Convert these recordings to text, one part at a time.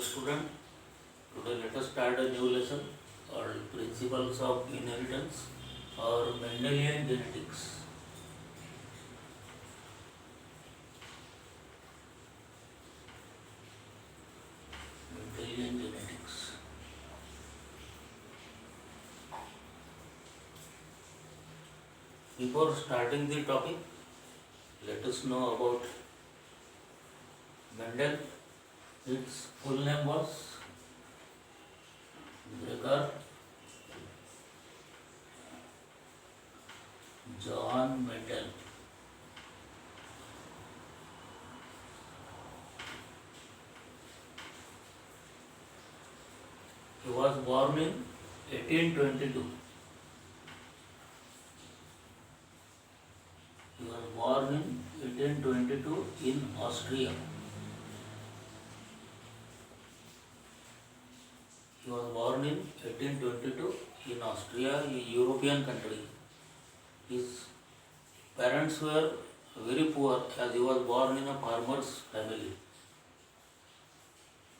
Hello student, today let us start a new lesson called Principles of Inheritance or Mendelian Genetics. Mendelian Genetics. Before starting the topic, let us know about Mendel. Its full name was Gregor Johann Mendel. He was born in 1822. He was born in 1822 in Austria. He was born in 1822 in Austria, a European country. His parents were very poor as he was born in a farmer's family.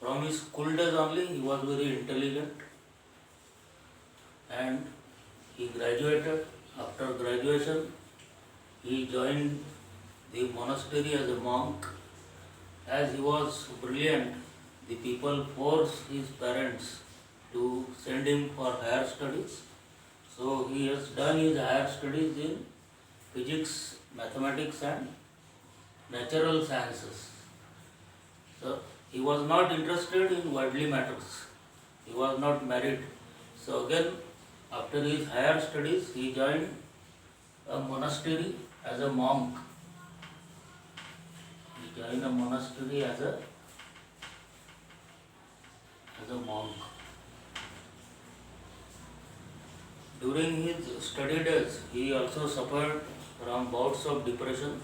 From his school days only he was very intelligent and he graduated. After graduation he joined the monastery as a monk. As he was brilliant, the people forced his parents to send him for higher studies. So he has done his higher studies in physics, mathematics and natural sciences. So he was not interested in worldly matters. He was not married. So again, after his higher studies, he joined a monastery as a monk. He joined a monastery as a monk. During his study days, he also suffered from bouts of depression.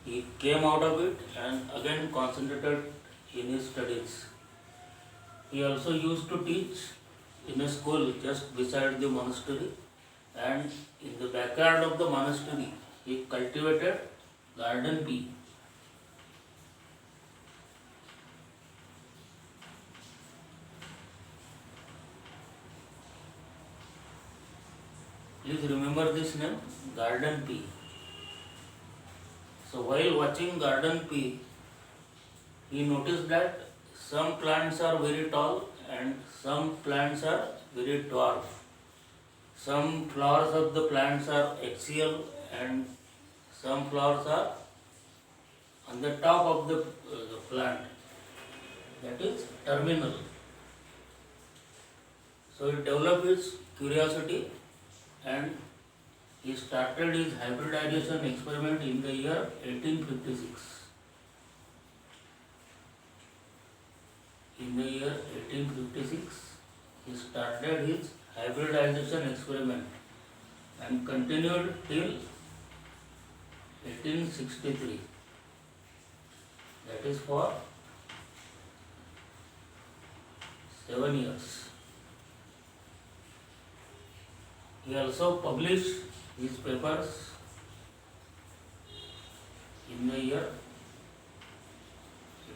He came out of it and again concentrated in his studies. He also used to teach in a school just beside the monastery, and in the backyard of the monastery he cultivated garden pea. Please remember this name, garden pea. So while watching garden pea, he noticed that some plants are very tall and some plants are very dwarf. Some flowers of the plants are axial and some flowers are on the top of the plant, that is terminal. So he developed his curiosity and he started his hybridization experiment in the year 1856. In the year 1856, he started his hybridization experiment and continued till 1863. That is for 7 years. He also published his papers in the year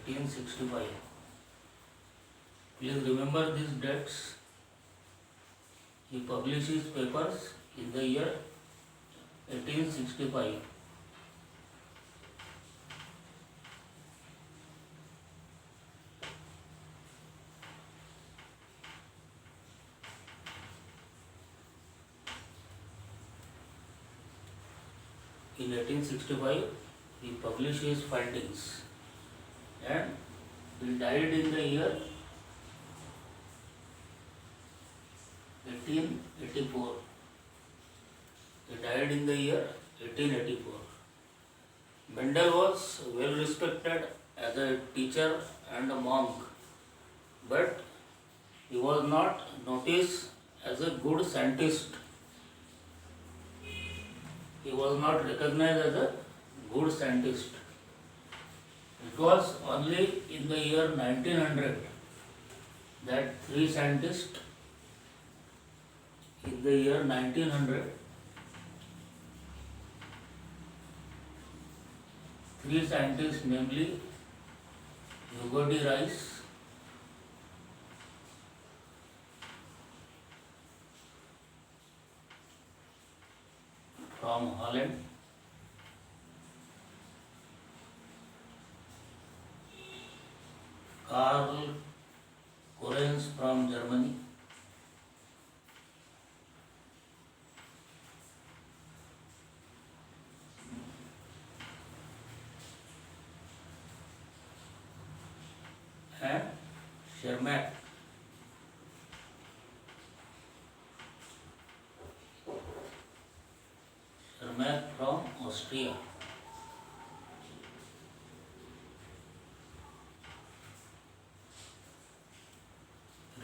1865. Please remember these dates. He published his papers in the year 1865. In 1865, he published his findings and he died in the year 1884. He died in the year 1884. Mendel was well respected as a teacher and a monk, but he was not noticed as a good scientist. He was not recognized as a good scientist. It was only in the year 1900 that three scientists, in the year 1900, three scientists, namely Hugo de Rice, from Holland. Karl Korens from Germany. And Shermack from Austria.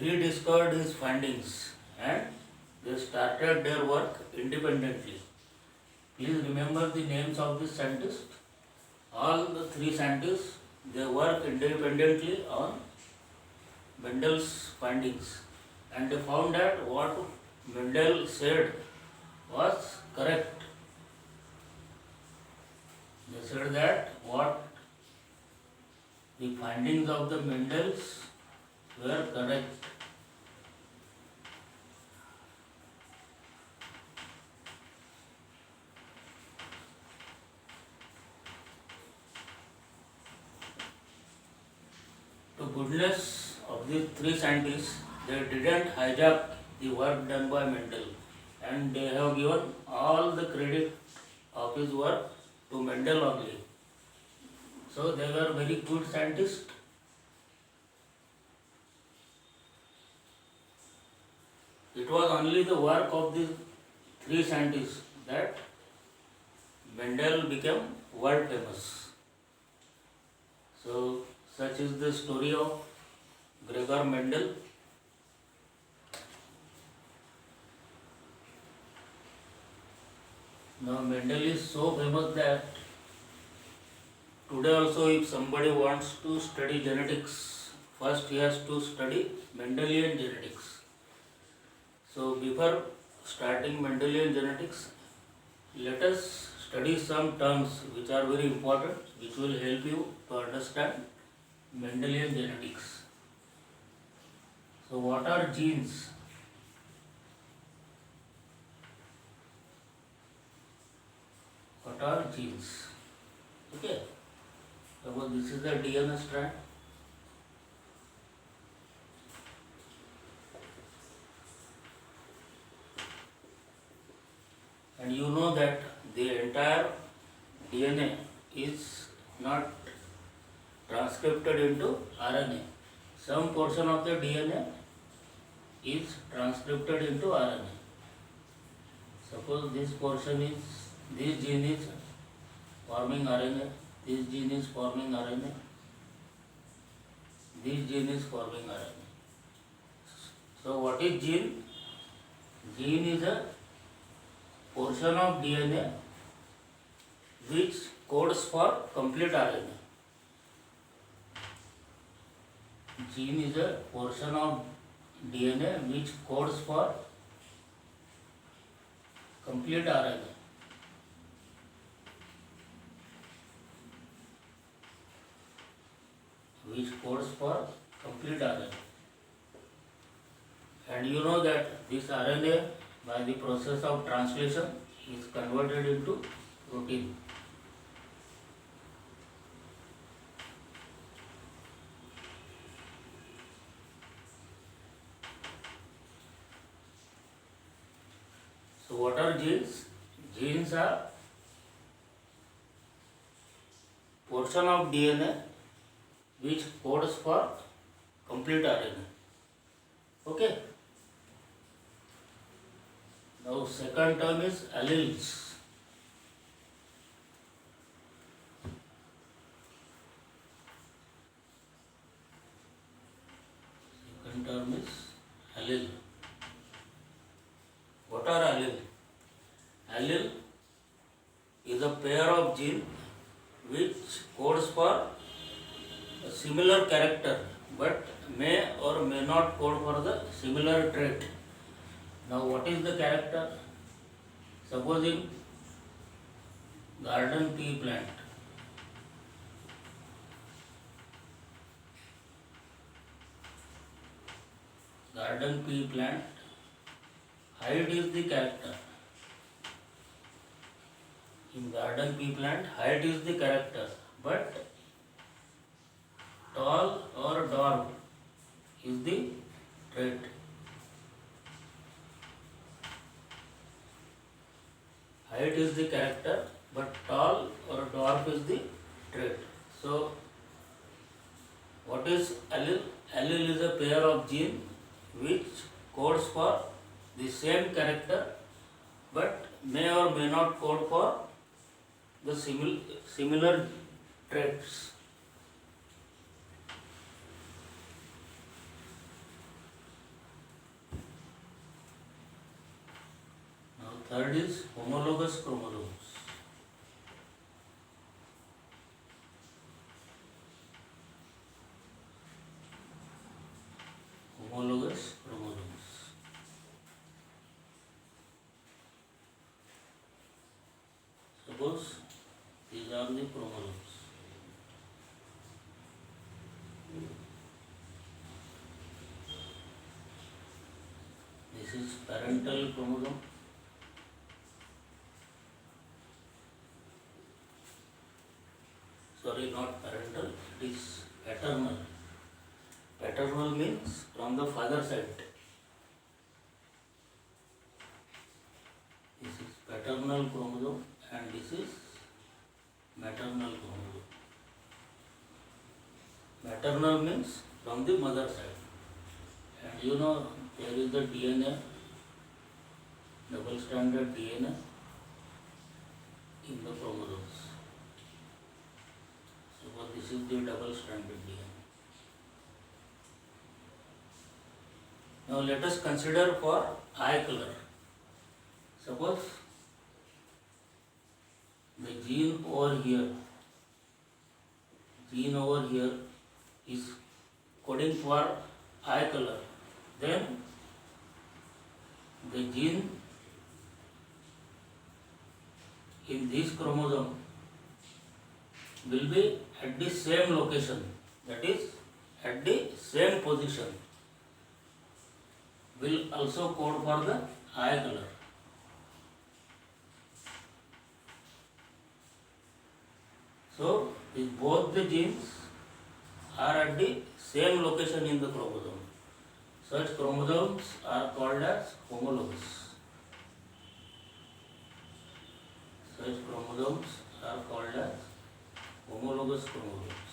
Rediscovered his findings and they started their work independently. Please remember the names of the scientists. All the three scientists, they work independently on Mendel's findings and they found that what Mendel said was correct. They said that what the findings of the Mendels were correct. To goodness of the three scientists, they didn't hijack the work done by Mendel and they have given all the credit of his work to Mendel only. So they were very good scientists. It was only the work of the three scientists that Mendel became world famous. So such is the story of Gregor Mendel. Now Mendel is so famous that today also if somebody wants to study genetics, first he has to study Mendelian genetics. So before starting Mendelian genetics, let us study some terms which are very important, which will help you to understand Mendelian genetics. So what are genes? What are genes? Okay. Suppose this is the DNA strand. And you know that the entire DNA is not transcribed into RNA. Some portion of the DNA is transcribed into RNA. Suppose this gene is forming RNA, this gene is forming RNA, this gene is forming RNA. So what is gene? Gene is a portion of DNA which codes for complete RNA. Gene is a portion of DNA which codes for complete RNA. Which codes for complete RNA. And you know that this RNA by the process of translation is converted into protein. So what are genes? Genes are portion of DNA which codes for complete RNA. Okay. Now second term is alleles. Second term is allele. What are allele? Allele is a pair of genes which codes for a similar character but may or may not code for the similar trait. Now what is the character? Supposing garden pea plant. Garden pea plant, height is the character. garden pea plant, height is the character, but tall or dwarf is the trait. Height is the character, but tall or dwarf is the trait. So, what is allele? Allele is a pair of genes which codes for the same character, but may or may not code for the similar traits. Now, third is homologous chromosomes. Homologous chromosomes. Suppose these are the chromosomes. This is parental chromosome. Sorry, not parental, it is paternal. Paternal means from the father side. This is paternal chromosome and this is maternal chromosome. Maternal means from the mother side. And you know there is the DNA, double stranded DNA in the chromosomes. So this is the double stranded DNA. Now let us consider for eye color. Suppose the gene over here is coding for eye color, then the gene in this chromosome will be at the same location, that is at the same position, will also code for the eye color. So, both the genes are at the same location in the chromosome. Such chromosomes are called as homologous. Such chromosomes are called as homologous chromosomes.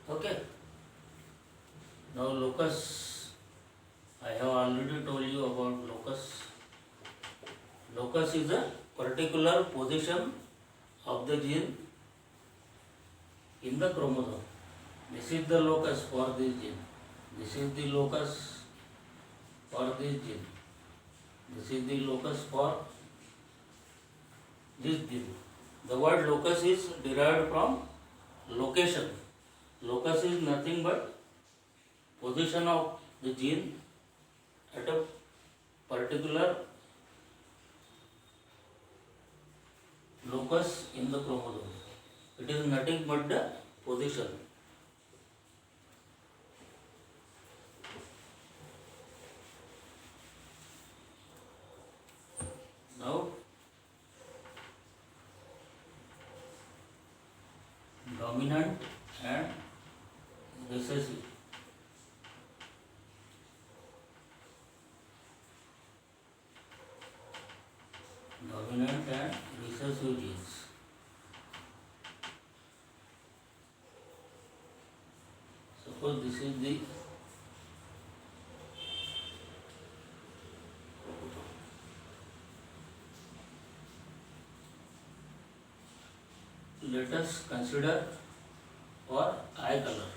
Okay. Now locus, I have already told you about locus. Locus is a particular position of the gene in the chromosome. This is the locus for this gene. This is the locus for this gene. This is the locus for this gene. The word locus is derived from location. Locus is nothing but position of the gene at a particular locus in the chromosome. It is nothing but the position. Now, dominant and recessive. Dominant and recessive genes. Suppose this is the let us consider for eye color.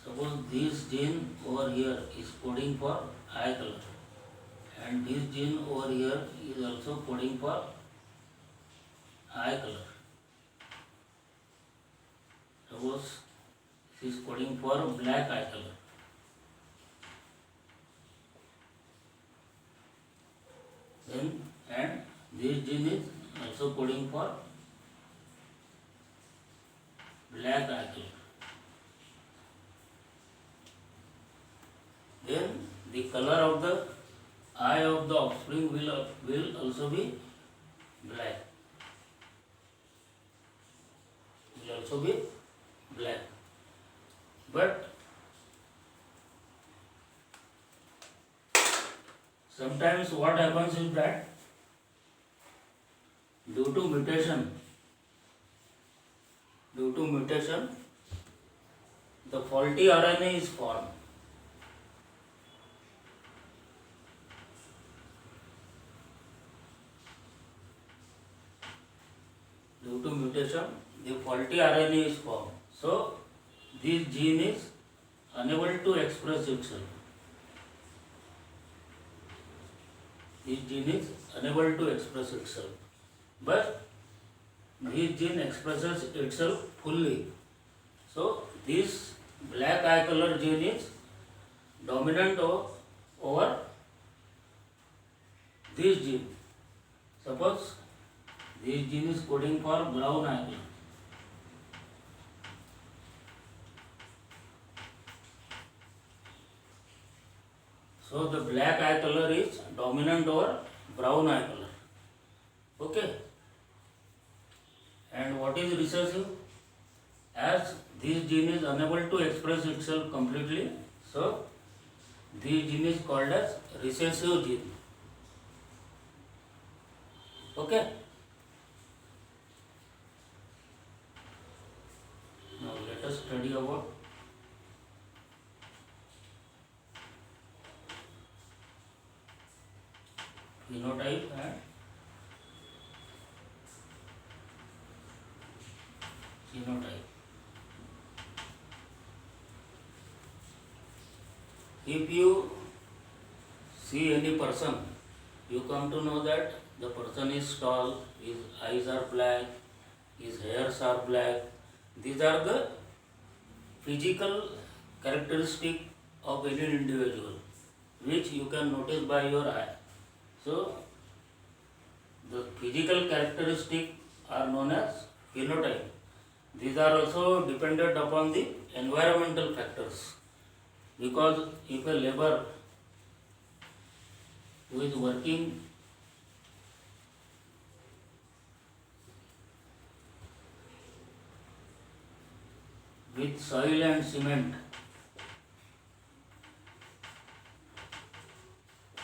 Suppose this gene over here is coding for eye color and this gene over here is also coding for eye color. Suppose this is coding for black eye color. Then and this gene is also coding for black eye color. then the color of the eye of the offspring will also be black. Will also be black. But sometimes what happens is that due to mutation, the faulty RNA is formed. Due to mutation, the faulty RNA is formed. So, this gene is unable to express itself. This gene is unable to express itself. But this gene expresses itself fully. So, this black eye color gene is dominant over this gene. Suppose this gene is coding for brown eye color. So the black eye color is dominant over brown eye color. Okay. And what is recessive? As this gene is unable to express itself completely, so this gene is called as recessive gene. Okay. Now let us study about phenotype and genotype. If you see any person, you come to know that the person is tall, his eyes are black, his hairs are black. These are the physical characteristic of any individual which you can notice by your eye. So, the physical characteristics are known as phenotype. These are also dependent upon the environmental factors. Because if a laborer who is working with soil and cement,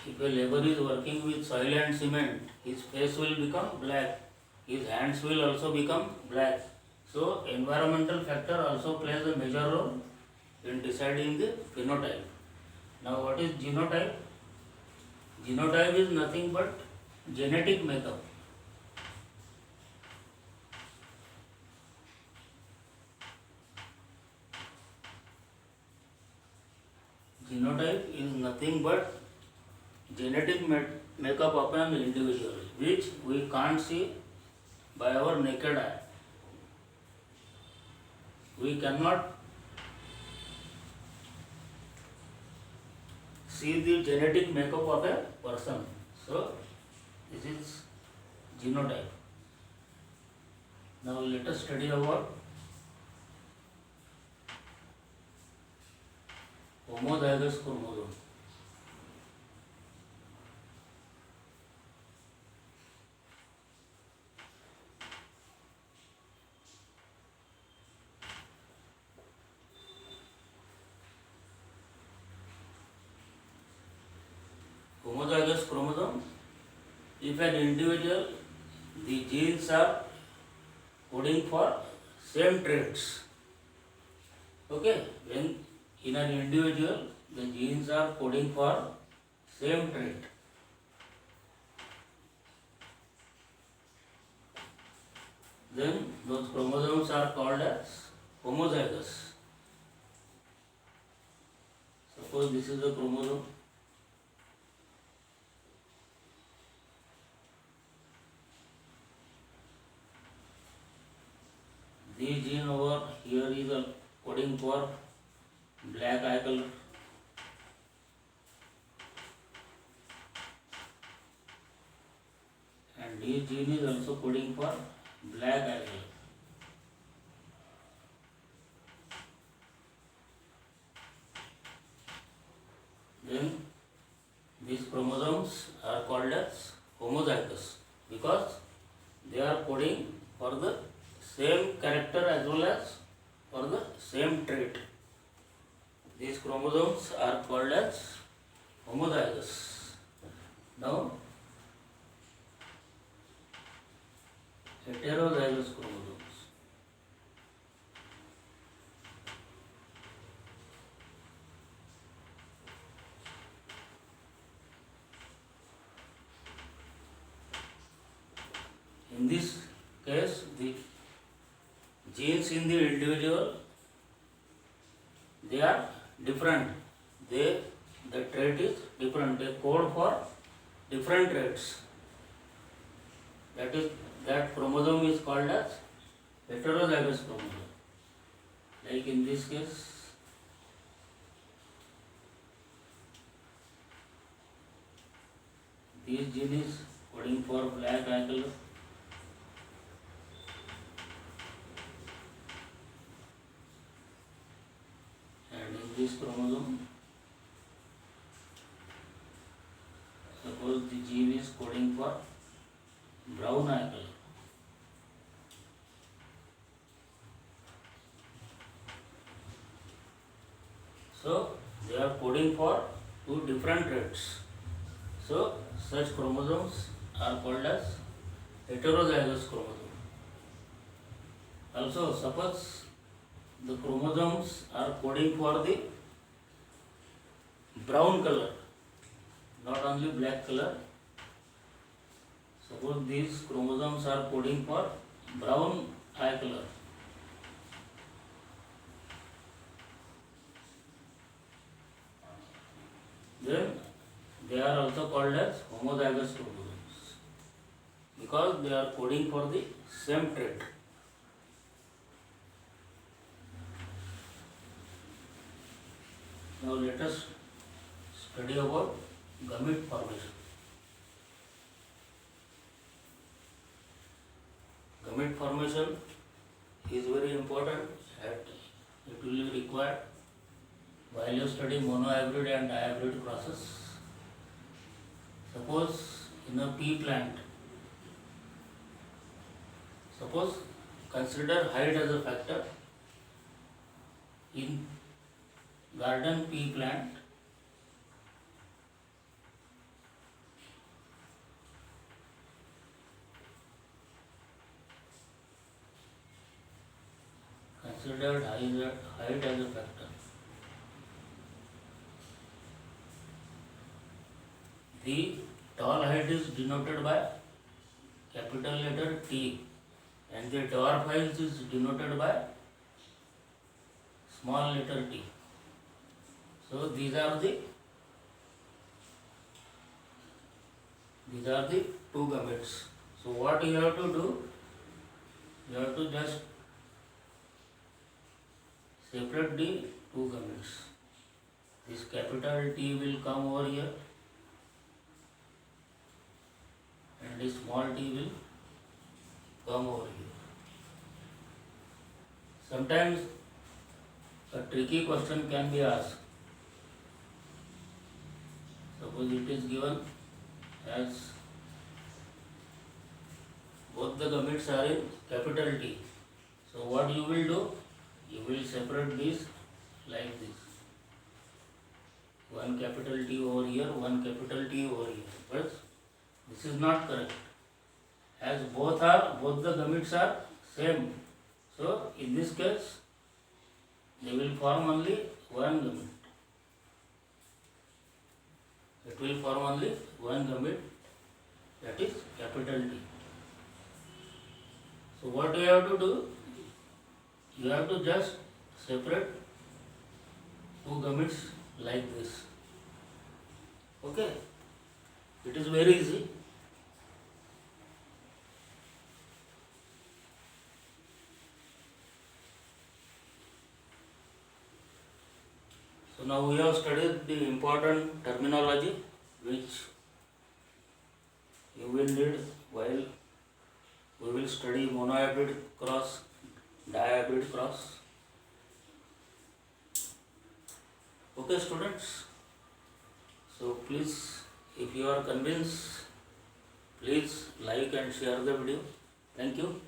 if a laborer is working with soil and cement, his face will become black, his hands will also become black. So, environmental factor also plays a major role in deciding the phenotype. Now, what is genotype? Genotype is nothing but genetic makeup. Genotype is nothing but genetic makeup of an individual which we can't see by our naked eye. We cannot see the genetic makeup of a person. So, this is genotype. Now, let us study about homozygous chromosome. Homozygous chromosome, if an individual, the genes are coding for same traits. Okay, when in an individual, the genes are coding for same trait. Then those chromosomes are called as homozygous. Suppose this is a chromosome. This gene over here is coding for black eye color. And this gene is also coding for black eye color. then these chromosomes are called as homozygous because they are coding for the same character as well as for the same trait. These chromosomes are called as homozygous. Now, heterozygous chromosomes. In this case, the genes in the individual, they are different. The trait is different. They code for different traits. That chromosome is called as heterozygous chromosome. Like in this case, this gene is coding for black eye color. And in this chromosome, suppose the gene is coding for brown eye color. So they are coding for two different traits. So such chromosomes are called as heterozygous chromosome. Also, suppose the chromosomes are coding for the brown color, not only black color. Suppose these chromosomes are coding for brown eye color. Then they are also called as homozygous chromosomes because they are coding for the same trait. Now let us study about gamete formation. Gamete formation is very important and it will be required while you study monohybrid and dihybrid process. Suppose in a pea plant, suppose consider height as a factor. In garden pea plant, considered height as a factor. The tall height is denoted by capital letter T and the dwarf height is denoted by small letter t. So these are the two gametes. So what you have to do? You have to just separate the two gametes. This capital T will come over here and this small t will come over here. Sometimes a tricky question can be asked. Suppose it is given as both the gametes are in capital T. So what you will do? You will separate this like this. One capital T over here, one capital T over here. But this is not correct. As both the gametes are same. So in this case, they will form only one gamete. It will form only one gamete, that is capital T. So what you have to do? You have to just separate two gametes like this. Okay? It is very easy. So now we have studied the important terminology which you will need while we will study monohybrid cross, dihybrid cross. Okay, students? So please, if you are convinced, please like and share the video. Thank you.